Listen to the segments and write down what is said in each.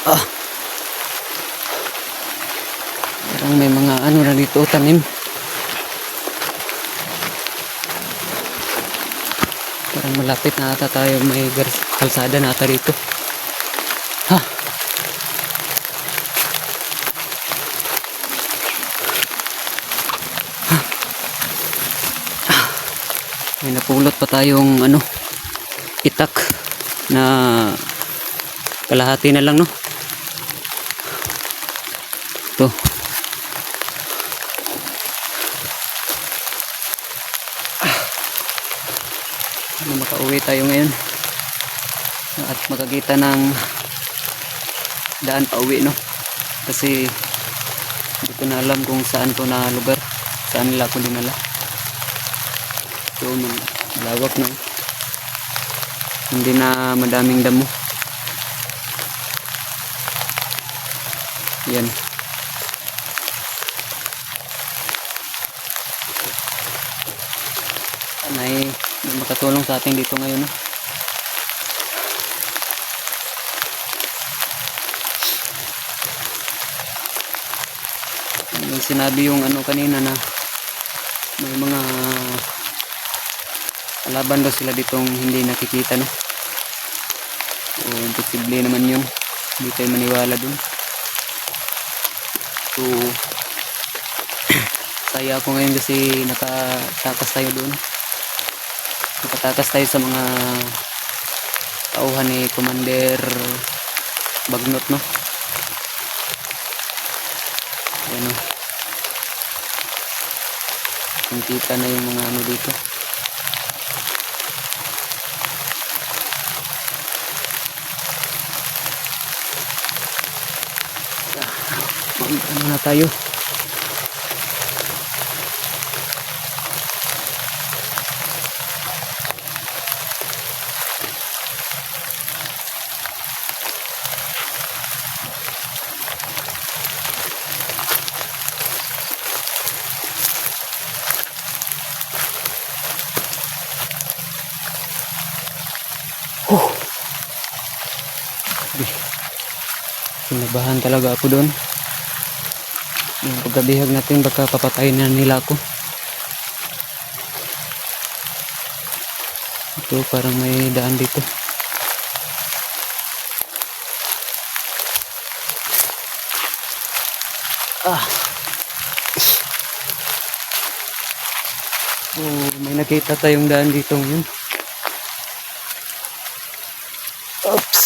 Ah, parang may mga ano na dito, tanim. Parang malapit na ata tayo, may kalsada na ata dito. Ha! May napulot pa tayong ano, itak na kalahati na lang, no? Ito. Ano, makauwi tayo ngayon at makakita ng daan pa uwi, no? Kasi hindi ko na alam kung saan to na lugar, saan nila ako dinala. So malawak na, hindi na madaming damo. Yan. May makatulong sa atin dito ngayon, no? May sinabi yung ano kanina na may mga kalaban daw sila ditong hindi nakikita, no? So imposible naman yun, hindi tayo maniwala dun. So saya ako ngayon kasi nakatakas tayo dun, nakatakas tayo sa mga tauhan ni Commander Bagnot, no? Ayan, no? Kita na yung mga ano dito. Ano na tayo? Kinabahan talaga ako doon. Yung pagkabihag natin, baka papatayin na nila ako. Ito parang may daan dito. Oh, may nakita tayong daan dito ngayon. Oops.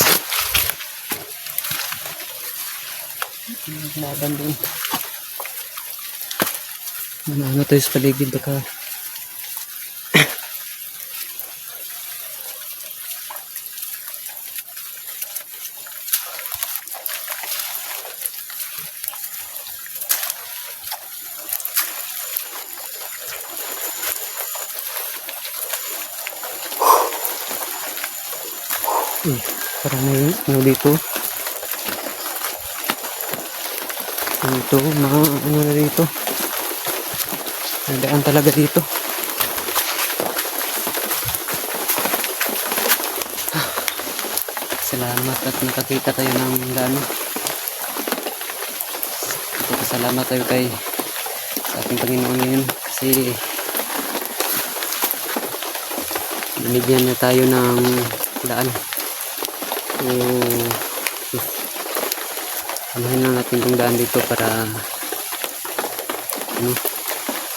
Laban din. Ano tayo sa paligid, baka parang may ano dito. Ito, mga ano na dito. May daan talaga dito. Salamat at nakakita tayo ng gano. Salamat tayo kay sa ating Panginoon ngayon kasi binigyan na tayo ng daan. So anuhin lang natin yung daan dito para ano,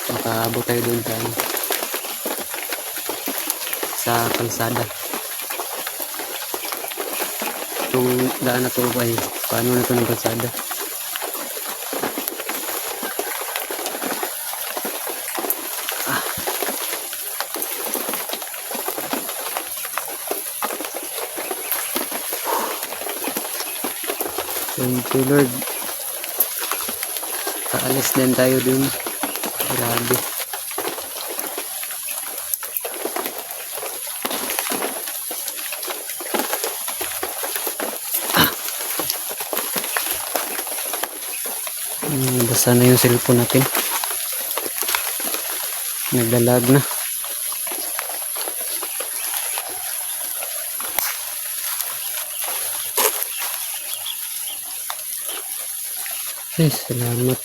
makaabot tayo doon sa kalsada. Itong daan na to ay paano na ito ng kalsada. Thank you, Lord. Kaalis din tayo dun. Grabe. Basa na yung cellphone natin. Naglalag na. Ay, salamat.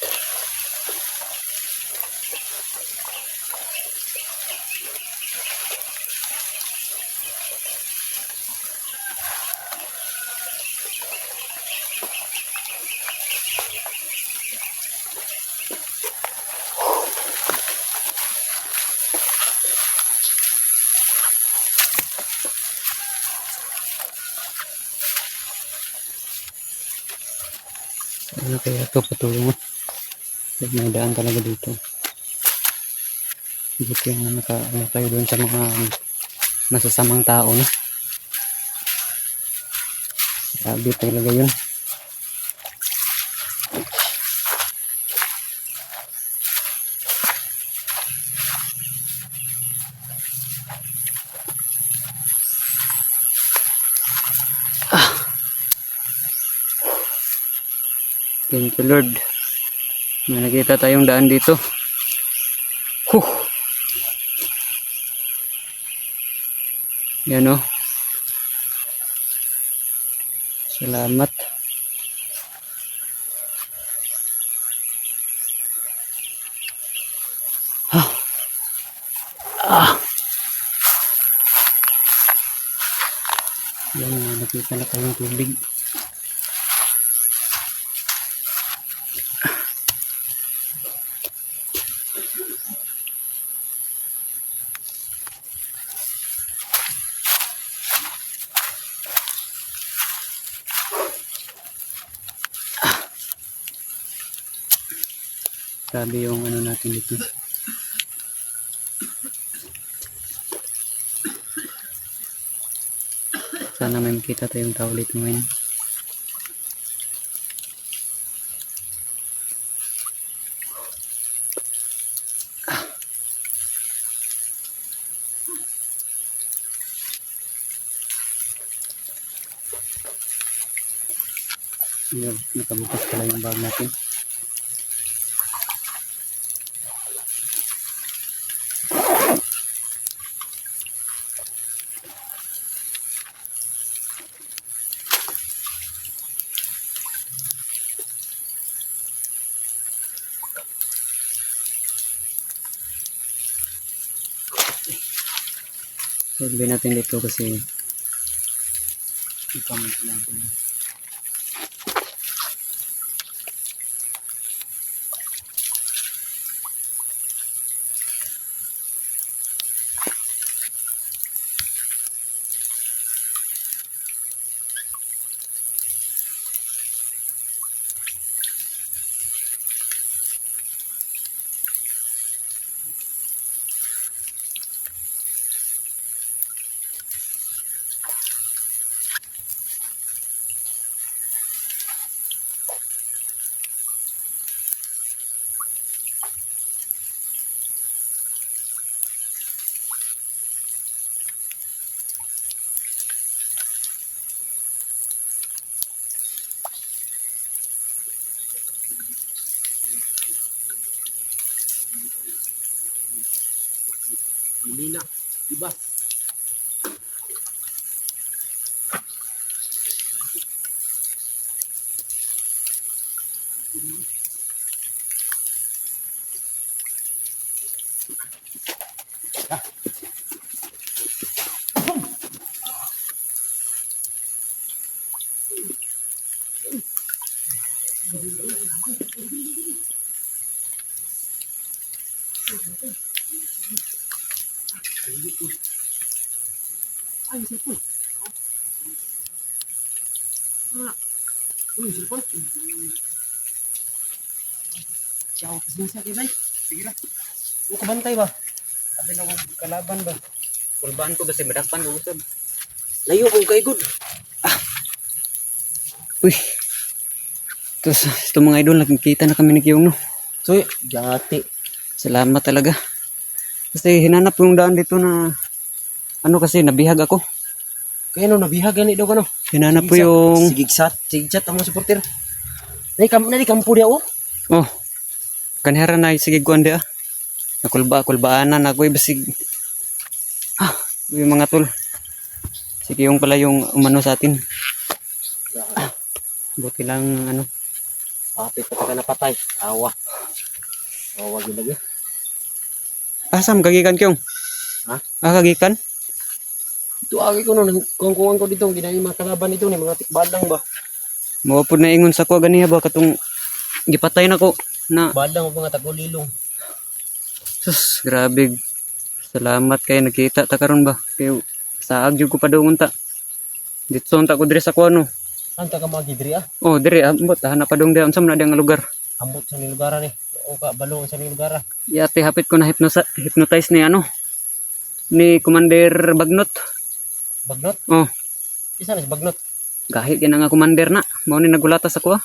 Ano kaya ito patulong? May daan talaga dito. Buti nga ano tayo doon sa mga masasamang tao, no? Sabi talaga yun. Thank you, Lord. May nakita tayong daan dito. Huh! Yan, oh. Salamat. Ah. Ah. Yan, nakita na tayong tubig. Sabi yung ano natin dito. Sana may makita tayong tao dito ngayon. Yun, nakabukas pala yung bag natin. Sabi natin dito kasi ikamit lang ito. Hindi na, diba? Ay, sipon. Uy, sipon. Ciao, pasensya kay bay. Sige ra. Mo kabantay ba? Sabi na kong kalaban ba? Kulbaan ko kasi madakpan ko gusto. Layo kong kay good. Uy. Ito mga idol, nakikita na kami ni Kiyong, no? So, jati. Salamat talaga. Kasi hinanap yung daan dito na ano kasi nabihag ako. Kaya no, nabihag gani daw ka no. Hinanap po yung Sigigsat ang mga supporter. Nari kampo dia oh. oh. Kanhera na sige kuan dia. Nakulbaanan ako basig. Ah, yung mga tol. Sige yung pala yung umano sa atin. Buti lang ano. Apit pa ka napatay. Awa. Awa gyud lagi. Asam kagikan kyong? Ha? Kagikan? Tuagi ko nun, kuwang ko dito, ginay mga kalaban dito ni mga tikbalang ba. Mao pud na ingon sa ko ganiha ba katong gipatay na ko na Balang o mga tagulilong. sus grabe. Salamat kay nakita ta karon ba. Kay saag jud ko padungon ta. Dito ta ko dire sa kuano. Saan ka magidri ah? Oh, dire ambot hanap padung dire unsam na diyang lugar. Ambot sa nilugaran ni. O ka balong sa nilugaran. Yate hapit ko na hypnotize ni ano ni Commander Bagnot. Bagnot? Oh, Isa na si Bagnot. gahi kina nga commander na. Mao ni nagulata sa ko.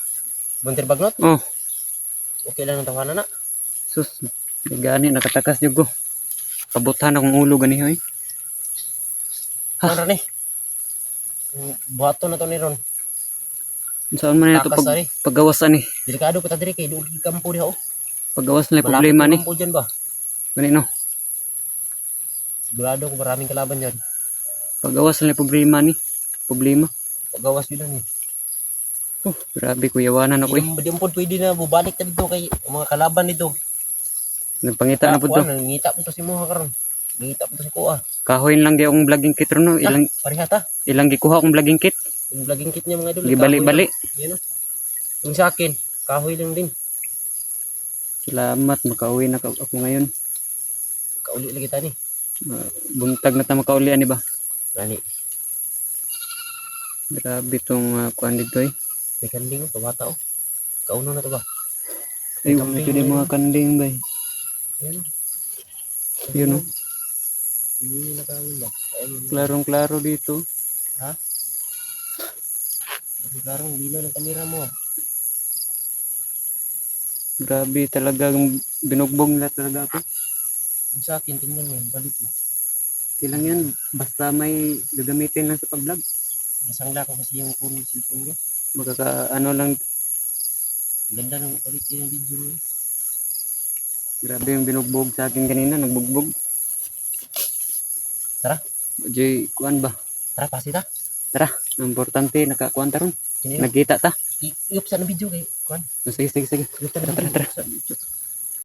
Buntir Bagnot? Oh, Okay lang ang tawanan na. sus. Gani nakatakas jud ko. Pabutan akong ulo ganiha eh. Ano ni? Buhato na to ni Ron. Saan man ito Takas ani. paggawas ani. Delikado ko ta diri kay duol kampo diha oh. Paggawas na problema ni. Kampo dyan ba? Gani no. Sigurado ko maraming kalaban dyan. Paggawas na problema ni. Problema. Pagawas yun lang eh. Oh, grabe kuyawanan ako eh. Di mo pwede na bubalik ka dito kay mga kalaban dito. Nagpangita na pud to. Nangita po to si Moha karon. Nangita po to si Kuha. Kahoy lang gyud akong vlogging kit ron no. Pareha ta. Ilang gikuha akong vlogging kit. Yung vlogging kit niya mga idol. Gibali-bali. Yan o. Yung sa akin, kahoy lang din. Salamat makauwi na ako ngayon. Kauli lagi tani. Buntag na ta makauli ani ba. Nani, Grabe tong kuan dito eh. may kanding o, kabata o. Kauno na to ba? Ay, Kambing medyo di na mga kanding ba eh. Ayan o. Yun o. Hindi na kawin ba? Ayun. Klarong-klaro dito. Kasi parang dilo ng kamera mo ah. Grabe talagang binugbog na talaga ako. Yung sa akin, tingnan mo, balit eh. Kailang yan. Basta may gagamitin lang sa pag-vlog. Nasangla ko kasi yung phone, cellphone ko. Magkaka ano lang. Ganda ng quality ng video mo. Grabe yung binugbog sa akin kanina. Nagbugbog. Tara. Joy, kuan ba? Tara, pasi ta. Tara. Ang importante, nakakuan ta ron. Sino yun? Nagkita ta. Iup sa ng video kay Kwan. Sige, sige, sige. Iup sa ng video. Tara, tara. Iup sa-